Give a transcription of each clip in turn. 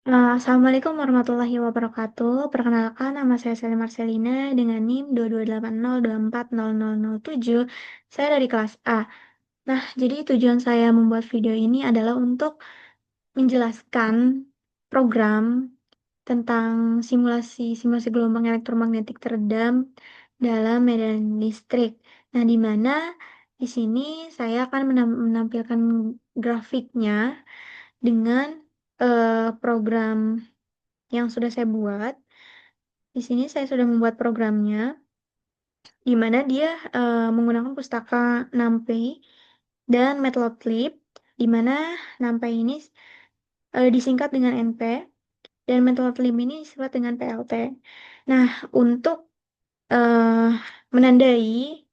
Assalamualaikum warahmatullahi wabarakatuh. Perkenalkan, nama saya Sally Marcelina dengan NIM 2280240007. Saya dari kelas A. Nah, jadi tujuan saya membuat video ini adalah untuk menjelaskan program tentang simulasi gelombang elektromagnetik teredam dalam medan listrik. Nah, di mana di sini saya akan menampilkan grafiknya dengan program yang sudah saya buat. Di sini saya sudah membuat programnya, di mana dia menggunakan pustaka NumPy dan Matplotlib, di mana NumPy ini disingkat dengan NP dan Matplotlib ini disingkat dengan PLT. Nah, untuk eh, menandai,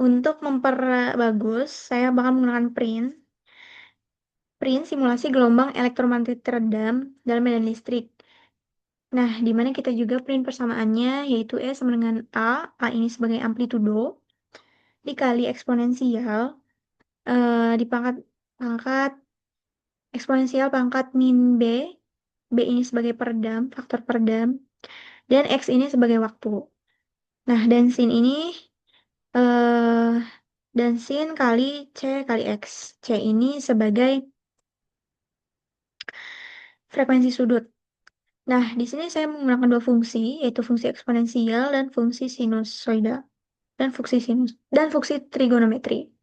untuk memperbagus, saya bakal menggunakan print simulasi gelombang elektromagnetik teredam dalam medan listrik. Nah, di mana kita juga print persamaannya, yaitu E sama dengan A ini sebagai amplitudo, dikali eksponensial, di pangkat eksponensial pangkat min B ini sebagai peredam, faktor peredam, dan X ini sebagai waktu. Nah, eh, dan sin kali C kali X. C ini sebagai frekuensi sudut. Nah, di sini saya menggunakan dua fungsi, yaitu fungsi eksponensial dan fungsi sinusoida. Dan fungsi trigonometri.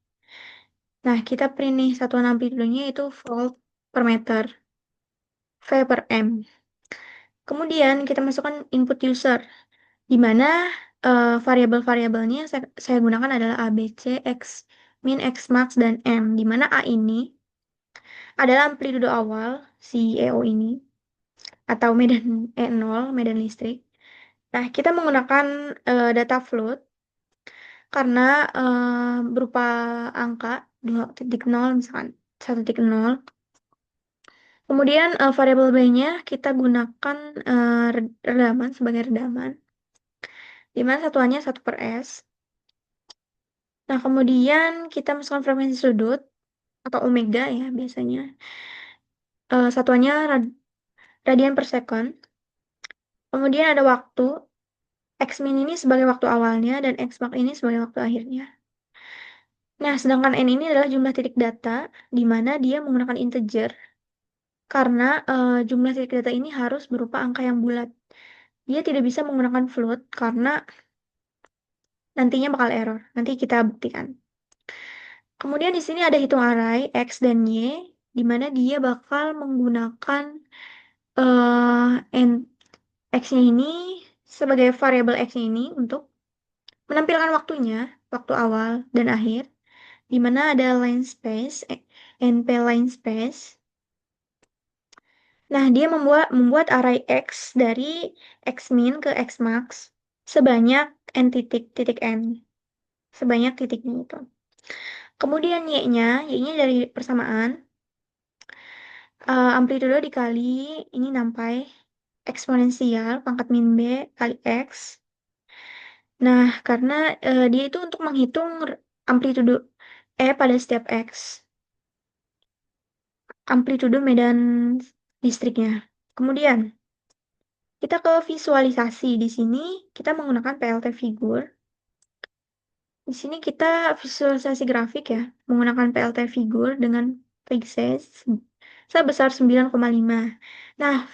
Nah, kita print nih satuan amplitudonya itu volt per meter, V per M. Kemudian kita masukkan input user, di mana variabel-variabelnya saya gunakan adalah A, B, C, X min, X max, dan M, di mana A ini adalah amplitudo awal si EO ini, atau medan E0, medan listrik. Nah, kita menggunakan data float karena berupa angka 2.0 misalkan 1.0. Kemudian variabel B-nya kita gunakan redaman sebagai redaman, di mana satuannya 1 per S. Nah, kemudian kita masukkan frekuensi sudut, atau omega ya biasanya. Satuannya radian per second. Kemudian ada waktu, X min ini sebagai waktu awalnya, dan X max ini sebagai waktu akhirnya. Nah, sedangkan N ini adalah jumlah titik data, di mana dia menggunakan integer, karena jumlah titik data ini harus berupa angka yang bulat. Dia tidak bisa menggunakan float, karena nantinya bakal error. Nanti kita buktikan. Kemudian di sini ada hitung array X dan Y, di mana dia bakal menggunakan N X-nya ini sebagai variabel X-nya ini untuk menampilkan waktunya, waktu awal dan akhir, di mana ada line space, NP line space. Nah, dia membuat array X dari X min ke X max sebanyak N titik N. Sebanyak titiknya itu. Kemudian Y-nya dari persamaan, amplitudo dikali, ini nampai, eksponensial, pangkat min B kali X. Nah, karena dia itu untuk menghitung amplitudo E pada setiap X. Amplitudo medan listriknya. Kemudian, kita ke visualisasi. Di sini kita menggunakan PLT figure. Di sini kita visualisasi grafik ya, menggunakan PLT figure dengan fig size sebesar 9,5. Nah,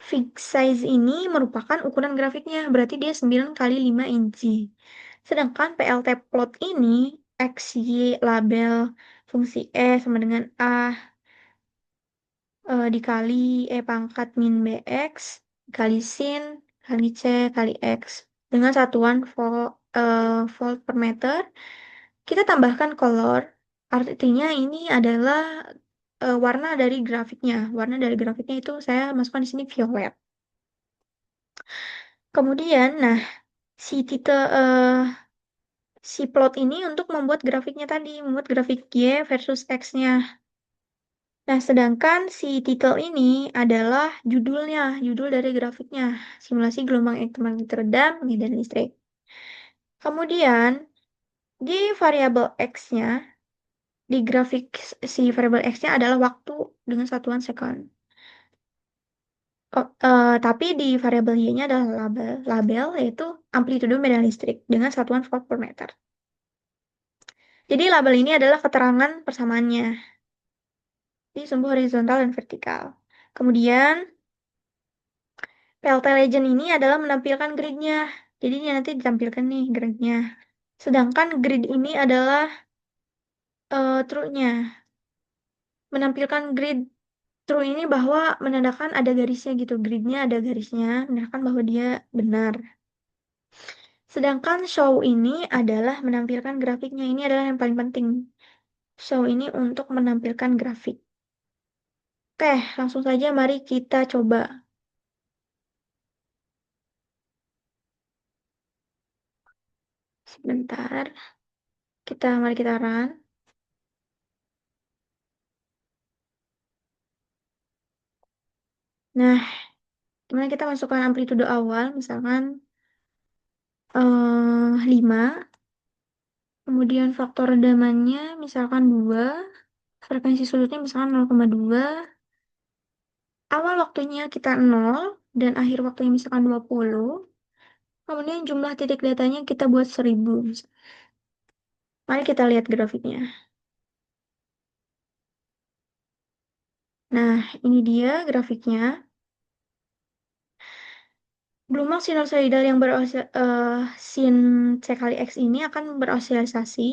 fig size ini merupakan ukuran grafiknya, berarti dia 9 kali 5 inci. Sedangkan PLT plot ini, X, Y, label fungsi E sama dengan A dikali E pangkat min BX, dikali sin, kali C, kali X. Dengan satuan volt per meter, kita tambahkan color, artinya ini adalah warna dari grafiknya. Warna dari grafiknya itu saya masukkan di sini violet. Kemudian, nah, si titel si plot ini untuk membuat grafiknya tadi, membuat grafik Y versus X-nya. Nah, sedangkan si titel ini adalah judulnya, judul dari grafiknya, simulasi gelombang elektromagnetik teredam medan listrik. Kemudian, di variabel X-nya, di grafik si variabel X-nya adalah waktu dengan satuan second. Tapi di variabel Y-nya adalah label, yaitu amplitudo medan listrik dengan satuan volt per meter. Jadi label ini adalah keterangan persamaannya di sumbu horizontal dan vertikal. Kemudian PLT Legend ini adalah menampilkan gridnya. Jadi ini nanti ditampilkan nih gridnya. Sedangkan grid ini adalah true-nya. Menampilkan grid true ini bahwa menandakan ada garisnya gitu. Gridnya ada garisnya, menandakan bahwa dia benar. Sedangkan show ini adalah menampilkan grafiknya. Ini adalah yang paling penting. Show ini untuk menampilkan grafik. Oke, langsung saja mari kita coba. Sebentar. Mari kita run. Nah, gimana kita masukkan amplitudo awal, misalkan 5. Kemudian faktor redamannya misalkan 2. Frekuensi sudutnya misalkan 0,2. Awal waktunya kita 0 dan akhir waktunya misalkan 20. Kemudian jumlah titik datanya kita buat 1000. Mari kita lihat grafiknya. Nah, ini dia grafiknya. Gelombang sinusoidal yang sin C kali X ini akan berosialisasi,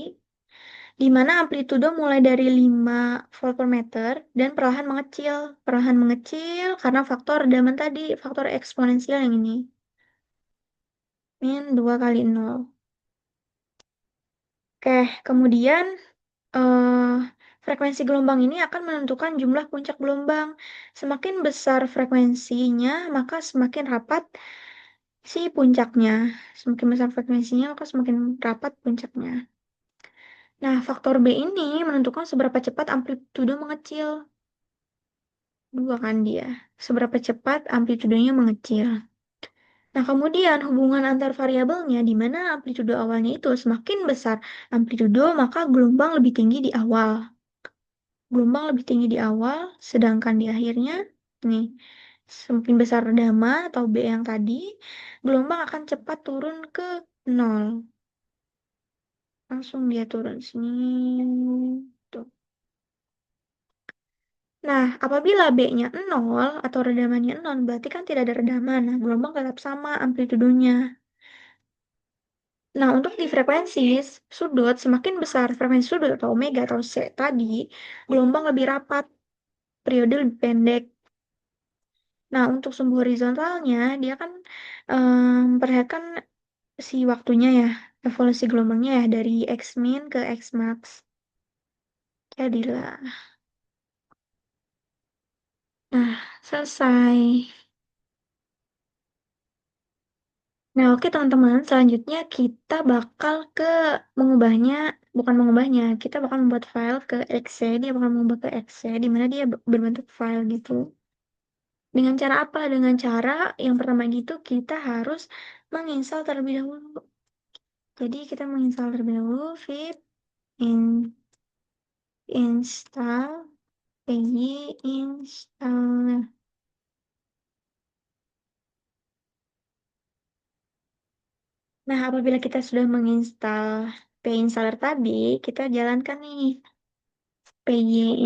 di mana amplitudo mulai dari 5 volt per meter dan perlahan mengecil. Perlahan mengecil karena faktor redaman tadi, faktor eksponensial yang ini. Min 2 kali 0. Oke, kemudian eh, frekuensi gelombang ini akan menentukan jumlah puncak gelombang. Semakin besar frekuensinya, maka semakin rapat si puncaknya. Semakin besar frekuensinya, maka semakin rapat puncaknya. Nah, faktor B ini menentukan seberapa cepat amplitudo mengecil. Dua kan dia. Seberapa cepat amplitudonya mengecil. Nah, kemudian hubungan antar variabelnya di mana amplitudo awalnya itu semakin besar amplitudo, maka gelombang lebih tinggi di awal. Gelombang lebih tinggi di awal, sedangkan di akhirnya, nih, semakin besar redama atau B yang tadi, gelombang akan cepat turun ke 0. Langsung dia turun sini. Tuh. Nah, apabila B-nya 0 atau redamannya 0, berarti kan tidak ada redaman. Nah, gelombang tetap sama amplitudonya. Nah, untuk di frekuensi sudut, semakin besar frekuensi sudut atau omega atau C tadi, gelombang lebih rapat, periode lebih pendek. Nah, untuk sumbu horizontalnya, dia kan memperlihatkan si waktunya ya, evolusi gelombangnya ya, dari X min ke X max. Jadilah. Nah, selesai. Nah, oke teman-teman, selanjutnya kita bakal mengubahnya, bukan mengubahnya, kita bakal membuat file ke exe, dia bakal mengubah ke exe, di mana dia berbentuk file gitu. Dengan cara apa? Dengan cara yang pertama gitu, kita harus menginstal terlebih dahulu. Jadi kita menginstal terlebih dahulu pip install py installer. Nah, apabila kita sudah menginstal py installer tadi, kita jalankan nih py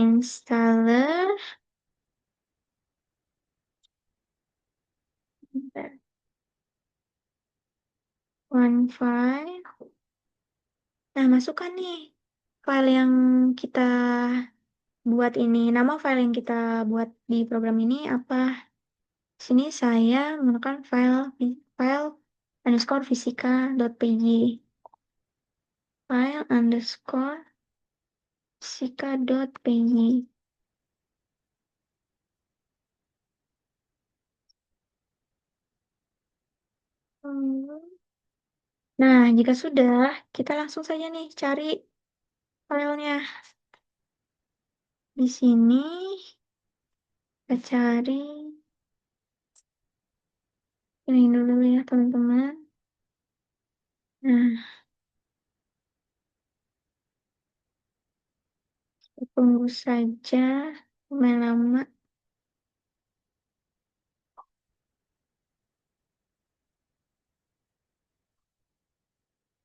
installer. Bentar. One file. Nah, masukkan nih file yang kita buat ini. Nama file yang kita buat di program ini apa? Di sini saya menggunakan file underscore fisika.py. File underscore fisika.py. Nah, jika sudah, kita langsung saja nih cari filenya. Di sini kita cari ini dulu ya, teman-teman. Nah, tunggu saja lumayan lama.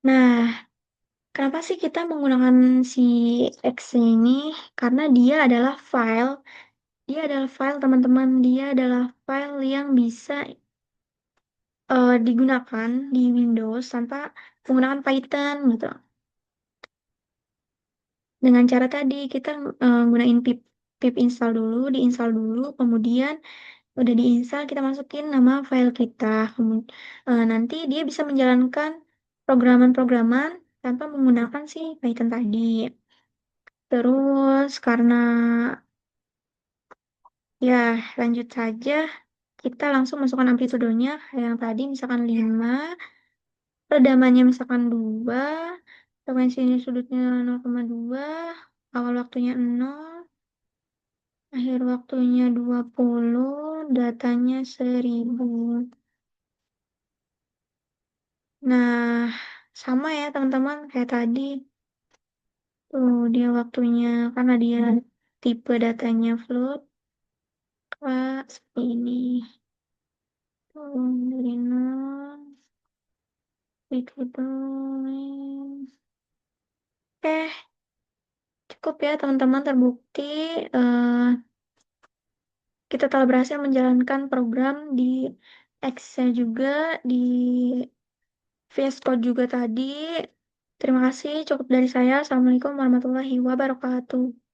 Nah, kenapa sih kita menggunakan si exe ini? Karena dia adalah file teman-teman, dia adalah file yang bisa digunakan di Windows tanpa menggunakan Python gitu. Dengan cara tadi kita gunain pip install dulu, diinstal dulu, kemudian udah diinstal kita masukin nama file kita. Nanti dia bisa menjalankan programan-programan tanpa menggunakan si Python tadi. Terus karena ya lanjut saja, kita langsung masukkan amplitudonya yang tadi misalkan 5, redamannya misalkan 2, frekuensi ini sudutnya 0,2, awal waktunya 0, akhir waktunya 20, datanya 1000. Nah, sama ya teman-teman kayak tadi. Tuh dia waktunya karena dia tipe datanya float, seperti ini. Tuh, dari 0, itu. Oke, cukup ya teman-teman terbukti eh, kita telah berhasil menjalankan program di Excel juga, di VS Code juga tadi. Terima kasih, cukup dari saya. Assalamualaikum warahmatullahi wabarakatuh.